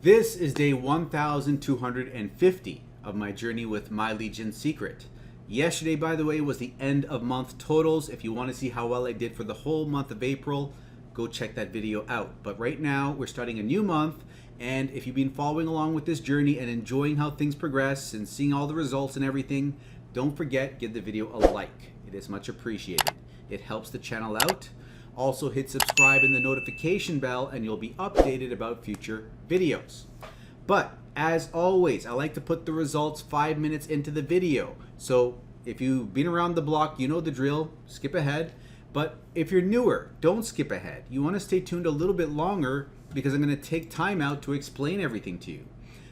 This is day 1250 of my journey with My Legion Secret. Yesterday, by the way, was the end of month totals. If you want to see how well I did for the whole month of April, go check that video out. But right now, we're starting a new month, and if you've been following along with this journey and enjoying how things progress and seeing all the results and everything, don't forget, give the video a like. It is much appreciated. It helps the channel out. Also hit subscribe and the notification bell and you'll be updated about future videos. But as always, I like to put the results 5 minutes into the video. So if you've been around the block, you know the drill, skip ahead. But if you're newer, don't skip ahead. You want to stay tuned a little bit longer because I'm going to take time out to explain everything to you.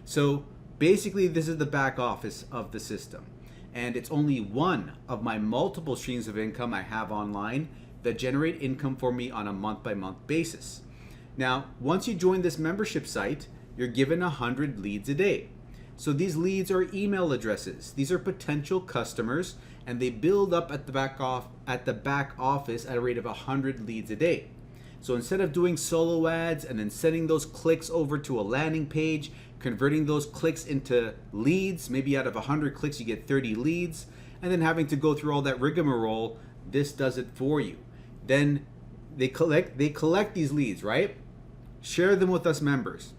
So basically this is the back office of the system. And it's only one of my multiple streams of income I have online that generate income for me on a month-by-month basis. Now, once you join this membership site, you're given 100 leads a day. So these leads are email addresses. These are potential customers, and they build up at the back office at a rate of 100 leads a day. So instead of doing solo ads and then sending those clicks over to a landing page, converting those clicks into leads, maybe out of 100 clicks you get 30 leads, and then having to go through all that rigmarole, this does it for you. Then they collect these leads, right? Share them with us members.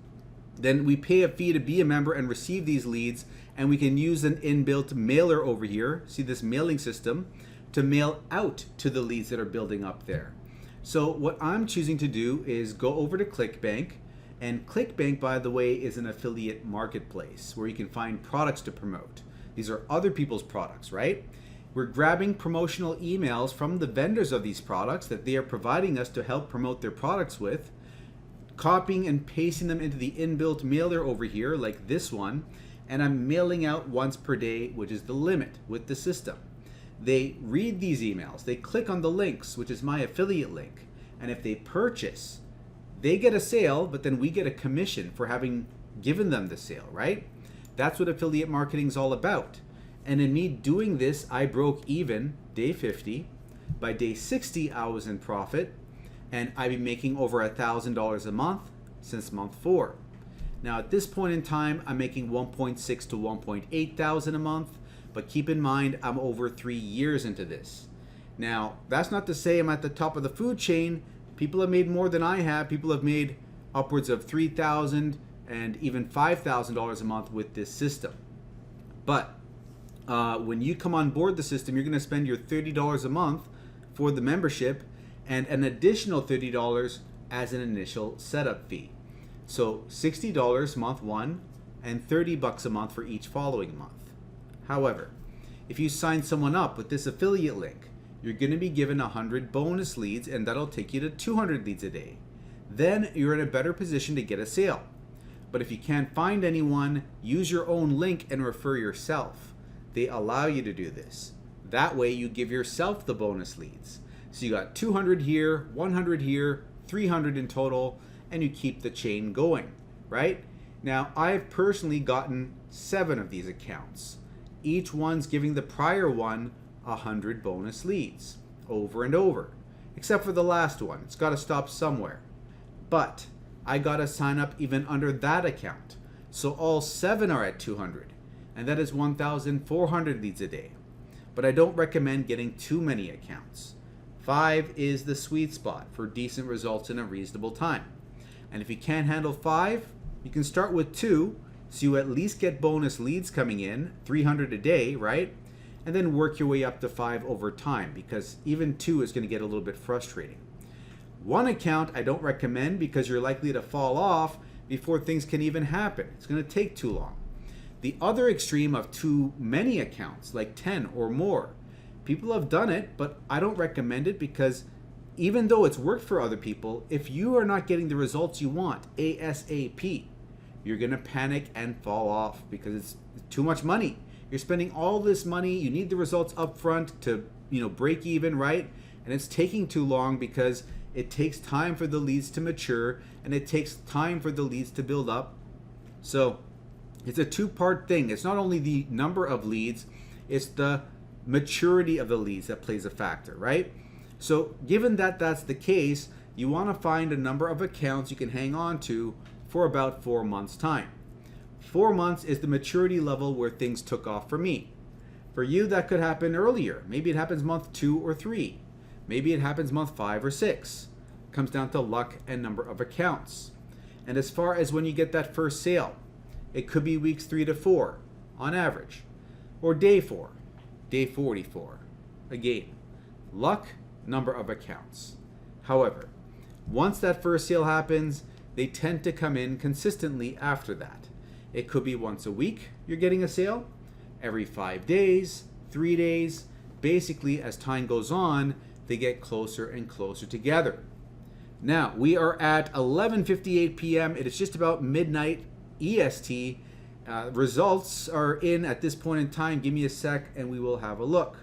Then we pay a fee to be a member and receive these leads, and we can use an inbuilt mailer over here, see this mailing system, to mail out to the leads that are building up there. So what I'm choosing to do is go over to Clickbank, and Clickbank, by the way, is an affiliate marketplace where you can find products to promote. These are other people's products, right? We're grabbing promotional emails from the vendors of these products that they are providing us to help promote their products with, copying and pasting them into the inbuilt mailer over here, like this one, and I'm mailing out once per day, which is the limit with the system. They read these emails, they click on the links, which is my affiliate link, and if they purchase, they get a sale, but then we get a commission for having given them the sale, right? That's what affiliate marketing is all about. And in me doing this, I broke even day 50. By day 60, I was in profit, and I've been making over $1,000 a month since month 4. Now at this point in time, I'm making 1.6 to 1.8 thousand a month, but keep in mind, I'm over 3 years into this. Now, that's not to say I'm at the top of the food chain. People have made more than I have. People have made upwards of $3,000 and even $5,000 a month with this system. But when you come on board the system, you're going to spend your $30 a month for the membership and an additional $30 as an initial setup fee. So $60 month 1 and $30 a month for each following month. However, if you sign someone up with this affiliate link, you're going to be given 100 bonus leads, and that'll take you to 200 leads a day. Then you're in a better position to get a sale. But if you can't find anyone, use your own link and refer yourself. They allow you to do this. That way you give yourself the bonus leads. So you got 200 here, 100 here, 300 in total, and you keep the chain going, right? Now, I've personally gotten 7 of these accounts. Each one's giving the prior one 100 bonus leads over and over, except for the last one. It's got to stop somewhere. But I got to sign up even under that account. So all 7 are at 200. And that is 1,400 leads a day. But I don't recommend getting too many accounts. 5 is the sweet spot for decent results in a reasonable time. And if you can't handle 5, you can start with 2, so you at least get bonus leads coming in, 300 a day, right? And then work your way up to 5 over time, because even 2 is going to get a little bit frustrating. 1 account I don't recommend because you're likely to fall off before things can even happen. It's going to take too long. The other extreme of too many accounts, like 10 or more. People have done it, but I don't recommend it because even though it's worked for other people, if you are not getting the results you want ASAP, you're going to panic and fall off because it's too much money. You're spending all this money, you need the results up front to, break even, right? And it's taking too long because it takes time for the leads to mature and it takes time for the leads to build up. So it's a two-part thing. It's not only the number of leads, it's the maturity of the leads that plays a factor, right? So given that that's the case, you want to find a number of accounts you can hang on to for about 4 months' time. 4 months is the maturity level where things took off for me. For you, that could happen earlier. Maybe it happens month 2 or 3. Maybe it happens month 5 or 6. Comes down to luck and number of accounts. And as far as when you get that first sale, it could be weeks 3 to 4 on average, or day 4, day 44. Again, luck, number of accounts. However, once that first sale happens, they tend to come in consistently after that. It could be once a week you're getting a sale, every 5 days, 3 days. Basically, as time goes on, they get closer and closer together. Now, we are at 11:58 p.m. It is just about midnight EST. Results are in at this point in time. Give me a sec and we will have a look.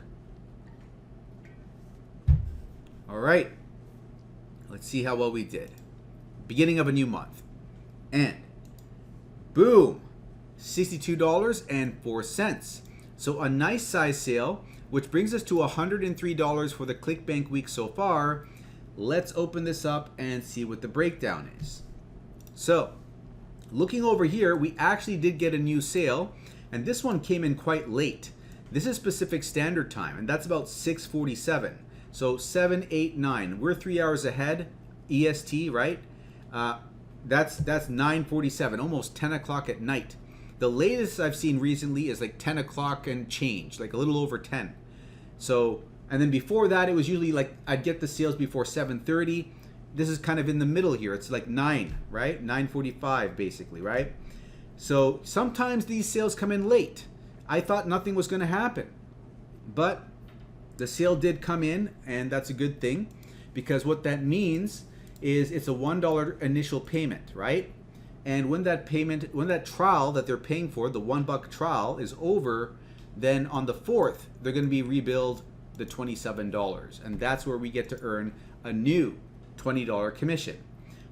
All right. Let's see how well we did. Beginning of a new month. And boom, $62.04. So a nice size sale, which brings us to $103 for the Clickbank week so far. Let's open this up and see what the breakdown is. So, looking over here, we actually did get a new sale, and this one came in quite late. This is Pacific Standard Time, and that's about 6:47. So 7, 8, 9. We're 3 hours ahead, EST, right? That's 9:47, almost 10 o'clock at night. The latest I've seen recently is like 10 o'clock and change, like a little over 10. So, and then before that, it was usually like I'd get the sales before 7:30. This is kind of in the middle here. It's like 9, right? 9:45 basically, right? So sometimes these sales come in late. I thought nothing was going to happen, but the sale did come in, and that's a good thing, because what that means is it's a $1 initial payment, right? And when that payment, when that trial that they're paying for, the $1 trial is over, then on the 4th, they're going to be rebilled the $27. And that's where we get to earn a new $20 commission.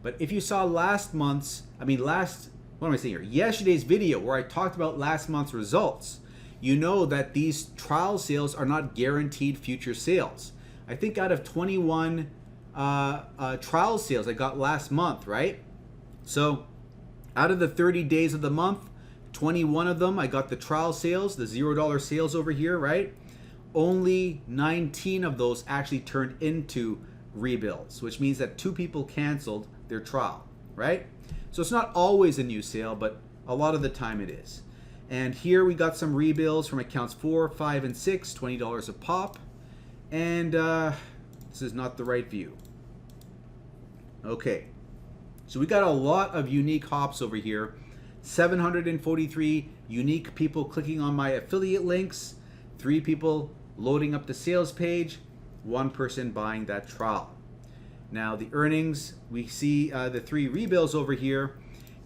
But if you saw what am I saying here? Yesterday's video where I talked about last month's results, you know that these trial sales are not guaranteed future sales. I think out of 21 trial sales I got last month, right? So out of the 30 days of the month, 21 of them I got the trial sales, the $0 sales over here, right? Only 19 of those actually turned into rebills, which means that 2 people canceled their trial, right? So it's not always a new sale, but a lot of the time it is. And here we got some rebills from accounts 4, 5, and 6, $20 a pop. And this is not the right view. Okay, so we got a lot of unique hops over here. 743 unique people clicking on my affiliate links, 3 people loading up the sales page, 1 person buying that trial. Now the earnings, we see the 3 rebills over here,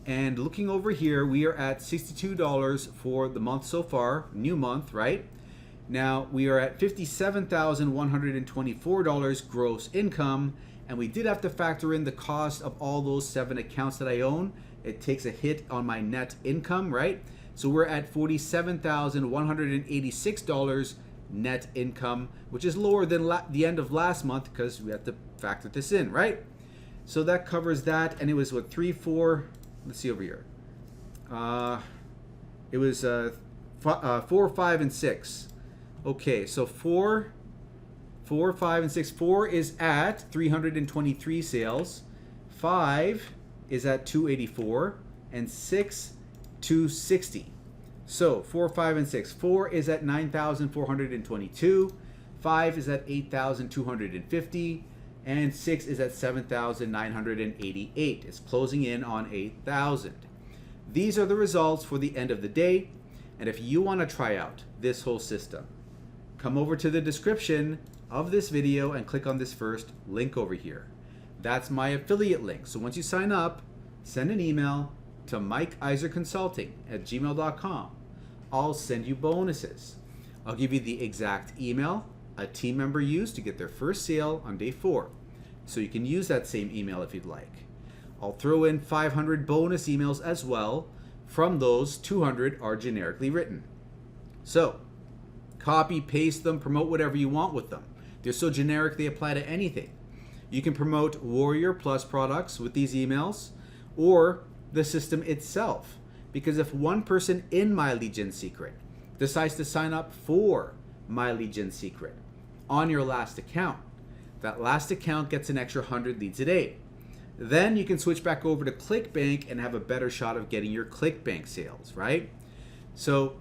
and looking over here, we are at $62 for the month so far, new month, right? Now we are at $57,124 gross income, and we did have to factor in the cost of all those 7 accounts that I own. It takes a hit on my net income, right? So we're at $47,186 net income, which is lower than the end of last month because we have to factor this in, right? So that covers that, and it was what, 3, 4. Let's see over here. It was 4, 5, and 6. Okay, so 4, 5, and 6. 4 is at 323 sales. 5 is at 284, and 6, 260. So 4, 5, and 6. 4 is at 9,422. 5 is at 8,250. And 6 is at 7,988. It's closing in on 8,000. These are the results for the end of the day. And if you want to try out this whole system, come over to the description of this video and click on this first link over here. That's my affiliate link. So once you sign up, send an email to mikeiserconsulting@gmail.com. I'll send you bonuses. I'll give you the exact email a team member used to get their first sale on day 4. So you can use that same email if you'd like. I'll throw in 500 bonus emails as well. From those, 200 are generically written. So copy, paste them, promote whatever you want with them. They're so generic they apply to anything. You can promote Warrior Plus products with these emails, or the system itself. Because if one person in My Lead Gen Secret decides to sign up for My Lead Gen Secret on your last account, that last account gets an extra 100 leads a day. Then you can switch back over to Clickbank and have a better shot of getting your Clickbank sales, right? So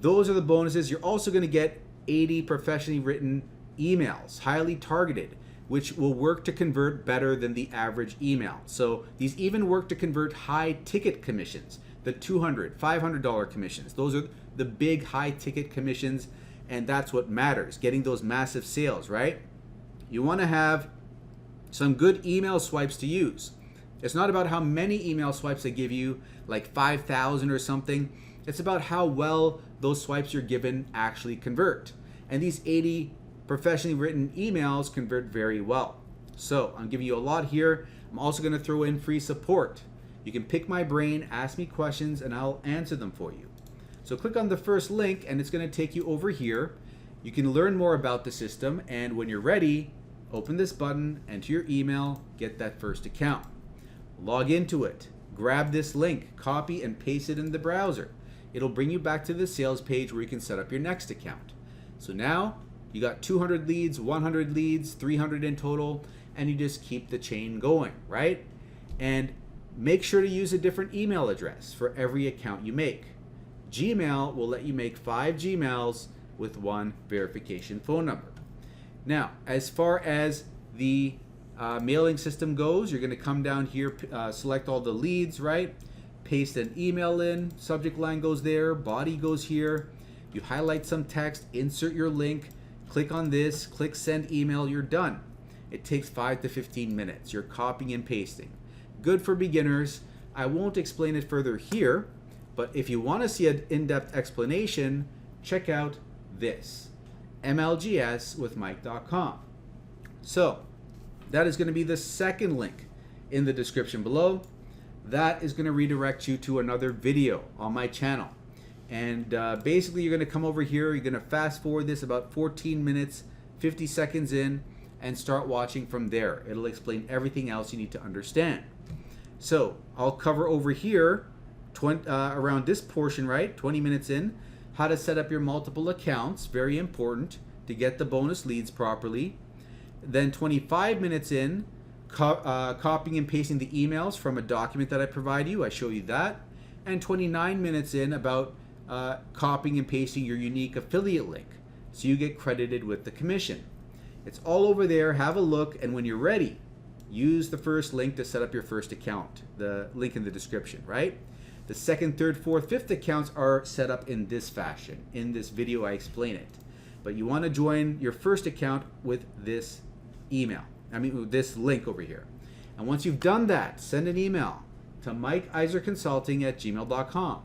those are the bonuses. You're also going to get 80 professionally written emails, highly targeted, which will work to convert better than the average email. So these even work to convert high ticket commissions, the $200, $500 commissions. Those are the big high ticket commissions, and that's what matters, getting those massive sales, right? You want to have some good email swipes to use. It's not about how many email swipes they give you, like 5,000 or something. It's about how well those swipes you're given actually convert. And these 80 professionally written emails convert very well. So I'm giving you a lot here. I'm also going to throw in free support. You can pick my brain, ask me questions, and I'll answer them for you. So click on the first link and it's going to take you over here. You can learn more about the system, and when you're ready, open this button, enter your email, get that first account. Log into it, grab this link, copy and paste it in the browser. It'll bring you back to the sales page where you can set up your next account. So now you got 200 leads, 100 leads, 300 in total, and you just keep the chain going, right? And make sure to use a different email address for every account you make. Gmail will let you make 5 Gmails with 1 verification phone number. Now, as far as the mailing system goes, you're going to come down here, select all the leads, right? Paste an email in, subject line goes there, body goes here. You highlight some text, insert your link, click on this, click send email, you're done. It takes 5 to 15 minutes. You're copying and pasting. Good for beginners. I won't explain it further here, but if you want to see an in-depth explanation, check out this, mlgswithmike.com. So that is going to be the second link in the description below. That is going to redirect you to another video on my channel. And basically you're going to come over here, you're going to fast forward this about 14 minutes, 50 seconds in, and start watching from there. It'll explain everything else you need to understand. So I'll cover over here, around this portion, right, 20 minutes in, how to set up your multiple accounts, very important to get the bonus leads properly. Then 25 minutes in, copying and pasting the emails from a document that I provide you, I show you that. And 29 minutes in about copying and pasting your unique affiliate link so you get credited with the commission. It's all over there, have a look, and when you're ready, use the first link to set up your first account, the link in the description, right? The second, third, fourth, fifth accounts are set up in this fashion. In this video, I explain it. But you want to join your first account with this email. With this link over here. And once you've done that, send an email to mikeiserconsulting@gmail.com.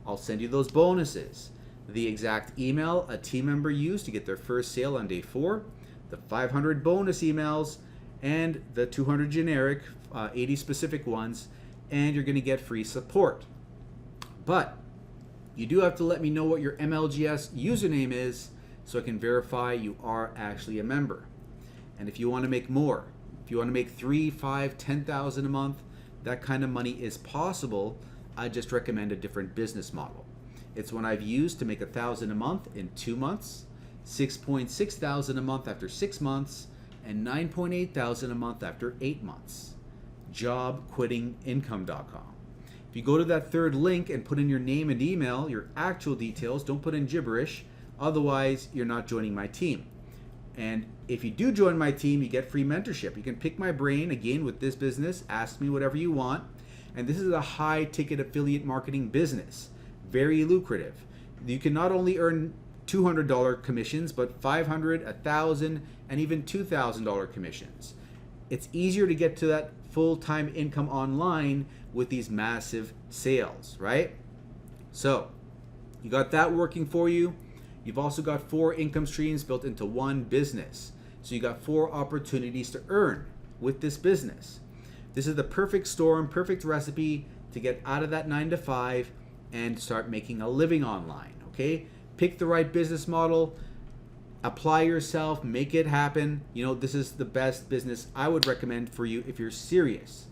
I'll send you those bonuses. The exact email a team member used to get their first sale on day 4, the 500 bonus emails, and the 200 generic, 80 specific ones, and you're going to get free support. But you do have to let me know what your MLGS username is so I can verify you are actually a member. And if you want to make more, if you want to make 3, 5, 10,000 a month, that kind of money is possible. I just recommend a different business model. It's one I've used to make 1,000 a month in 2 months, 6.6 thousand a month after 6 months, and 9.8 thousand a month after 8 months. JobQuittingIncome.com. If you go to that third link and put in your name and email, your actual details, don't put in gibberish, otherwise you're not joining my team. And if you do join my team, you get free mentorship. You can pick my brain, again, with this business, ask me whatever you want. And this is a high ticket affiliate marketing business, very lucrative. You can not only earn $200 commissions, but $500, $1,000, and even $2,000 commissions. It's easier to get to that full-time income online with these massive sales, right? So you got that working for you. You've also got 4 income streams built into one business. So you got 4 opportunities to earn with this business. This is the perfect storm, perfect recipe to get out of that 9 to 5 and start making a living online, okay? Pick the right business model, apply yourself, make it happen. This is the best business I would recommend for you if you're serious.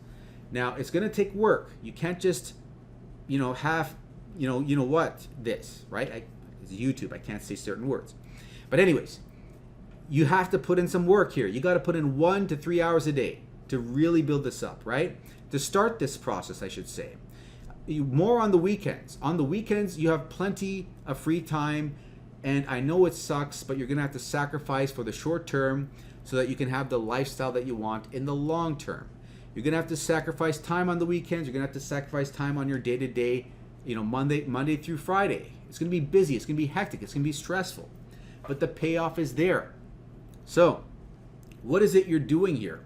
Now, it's going to take work. You can't just, have, this, right? It's YouTube. I can't say certain words. But anyways, you have to put in some work here. You got to put in 1 to 3 hours a day to really build this up, right? To start this process, I should say. More on the weekends. On the weekends, you have plenty of free time, and I know it sucks, but you're going to have to sacrifice for the short term so that you can have the lifestyle that you want in the long term. You're going to have to sacrifice time on the weekends. You're going to have to sacrifice time on your day-to-day, Monday through Friday. It's going to be busy. It's going to be hectic. It's going to be stressful. But the payoff is there. So, what is it you're doing here?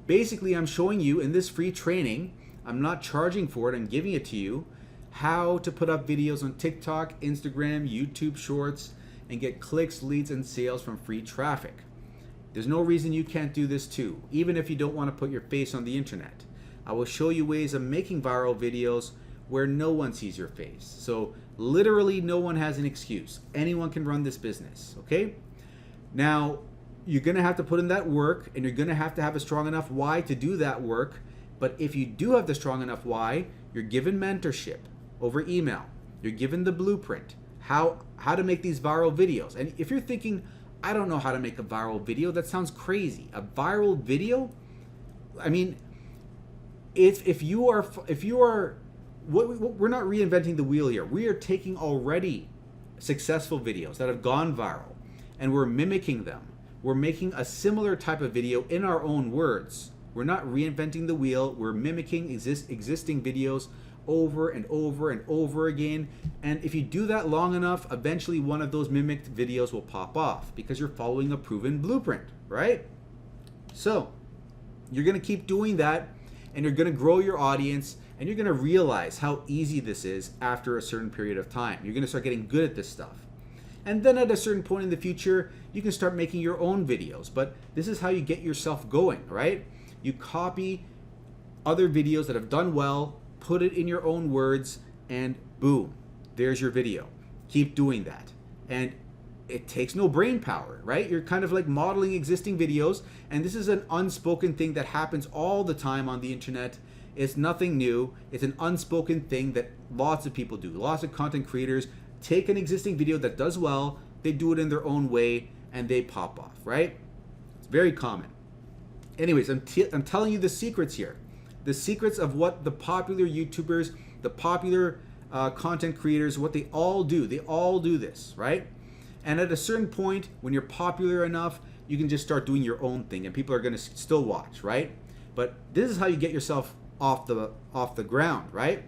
Basically, I'm showing you in this free training, I'm not charging for it, I'm giving it to you, how to put up videos on TikTok, Instagram, YouTube Shorts, and get clicks, leads, and sales from free traffic. There's no reason you can't do this too, even if you don't want to put your face on the internet. I will show you ways of making viral videos where no one sees your face. So literally no one has an excuse. Anyone can run this business, okay? Now, you're going to have to put in that work, and you're going to have a strong enough why to do that work. But if you do have the strong enough why, you're given mentorship over email. You're given the blueprint, how to make these viral videos. And if you're thinking, I don't know how to make a viral video, that sounds crazy. A viral video? I mean, if you are, we're not reinventing the wheel here. We are taking already successful videos that have gone viral, and we're mimicking them. We're making a similar type of video in our own words. We're not reinventing the wheel. We're mimicking existing videos over and over and over again. And if you do that long enough, eventually one of those mimicked videos will pop off because you're following a proven blueprint, right? So you're going to keep doing that, and you're going to grow your audience, and you're going to realize how easy this is after a certain period of time. You're going to start getting good at this stuff. And then at a certain point in the future, you can start making your own videos. But this is how you get yourself going, right? You copy other videos that have done well, put it in your own words, and boom, there's your video. Keep doing that. And it takes no brain power, right? You're kind of like modeling existing videos, and this is an unspoken thing that happens all the time on the internet. It's nothing new. It's an unspoken thing that lots of people do. Lots of content creators take an existing video that does well, they do it in their own way, and they pop off, right? It's very common. Anyways, I'm telling you the secrets here. The secrets of what the popular YouTubers, the popular content creators, what they all do. They all do this, right? And at a certain point, when you're popular enough, you can just start doing your own thing, and people are going to still watch, right? But this is how you get yourself off the ground, right?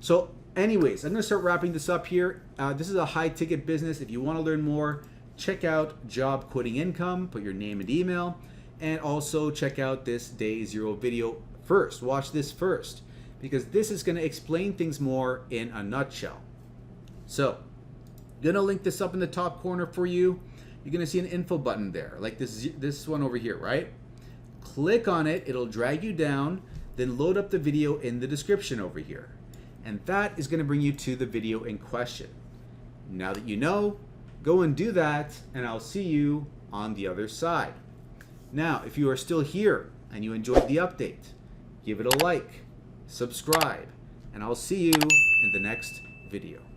So anyways, I'm going to start wrapping this up here. This is a high-ticket business. If you want to learn more, check out Job Quitting Income. Put your name and email. And also check out this Day Zero video first. Watch this first, because this is going to explain things more in a nutshell. So, I'm going to link this up in the top corner for you. You're going to see an info button there, like this one over here, right? Click on it. It'll drag you down. Then load up the video in the description over here. And that is going to bring you to the video in question. Now that you know, go and do that, and I'll see you on the other side. Now, if you are still here and you enjoyed the update, give it a like, subscribe, and I'll see you in the next video.